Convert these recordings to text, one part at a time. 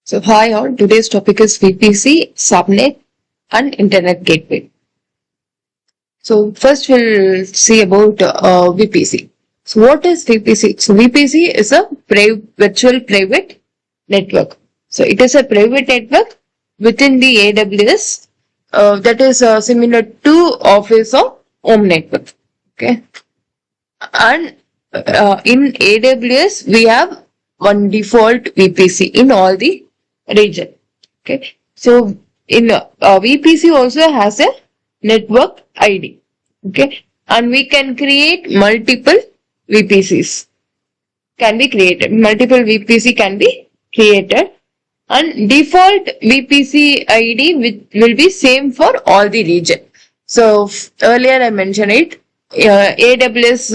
So hi all, today's topic is VPC, Subnet and Internet Gateway. So first we'll see about VPC. So what is VPC? So VPC is a virtual private network. So it is a private network within the AWS that is similar to Office or Home Network. Okay. And in AWS we have one default VPC in all the region. Okay. So in VPC also has a network ID. Okay. And we can create multiple VPCs. Can be created. Multiple VPC can be created. And default VPC ID will be same for all the region. So earlier I mentioned it. AWS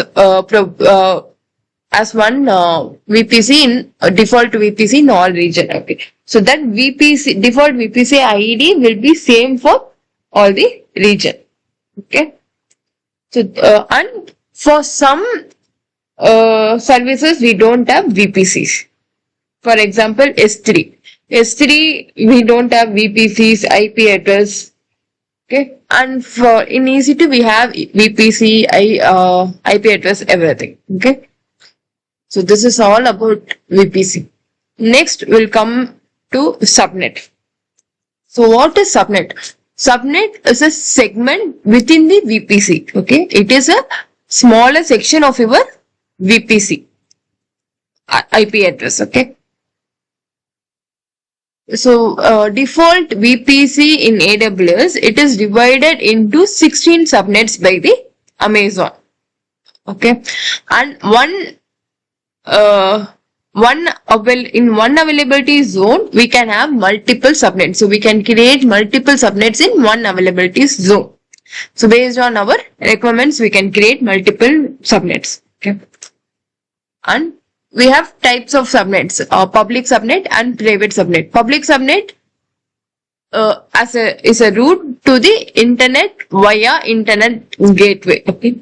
as one VPC in default VPC in all region. Okay. So that VPC default VPC ID will be same for all the region. Okay. So and for some services we don't have VPCs. For example, S3. S3 we don't have VPCs, IP address. Okay. And for in EC2 we have VPC, IP address, everything. Okay. So this is all about VPC. Next we'll come to subnet. So what is subnet? Subnet is a segment within the VPC. Okay. It is a smaller section of your VPC IP address. Okay. So default VPC in AWS, it is divided into 16 subnets by the Amazon. Okay. And one availability zone we can have multiple subnets. So we can create multiple subnets in one availability zone. So based on our requirements we can create multiple subnets. Okay. And we have types of subnets, public subnet and private subnet. Public subnet is a route to the internet via internet gateway. Okay.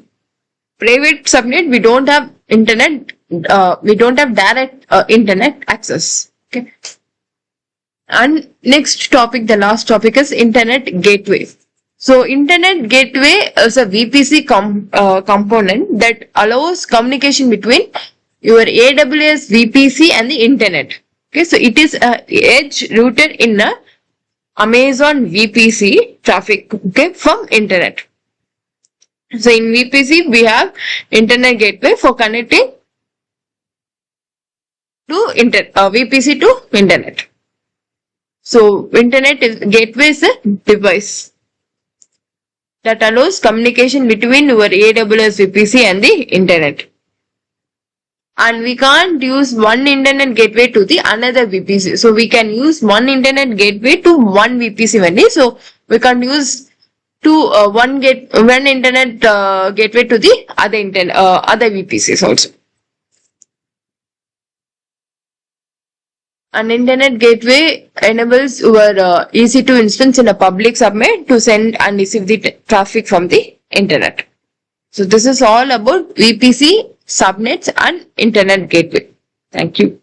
Private subnet, we don't have internet, we don't have direct internet access. Okay. And next topic, the last topic is internet gateway. So internet gateway is a VPC component that allows communication between your AWS VPC and the internet. Okay. So it is a edge routed in a Amazon VPC traffic. Okay. From internet. So in VPC we have internet gateway for connecting to VPC to internet. So internet gateway is a device that allows communication between your AWS VPC and the internet. And we can't use one internet gateway to the another VPC. So we can use one internet gateway to one VPC only. So we can't use one internet gateway to the other VPCs also. An internet gateway enables your EC2 instance in a public subnet to send and receive the traffic from the internet. So this is all about VPC, subnets and internet gateway. Thank you.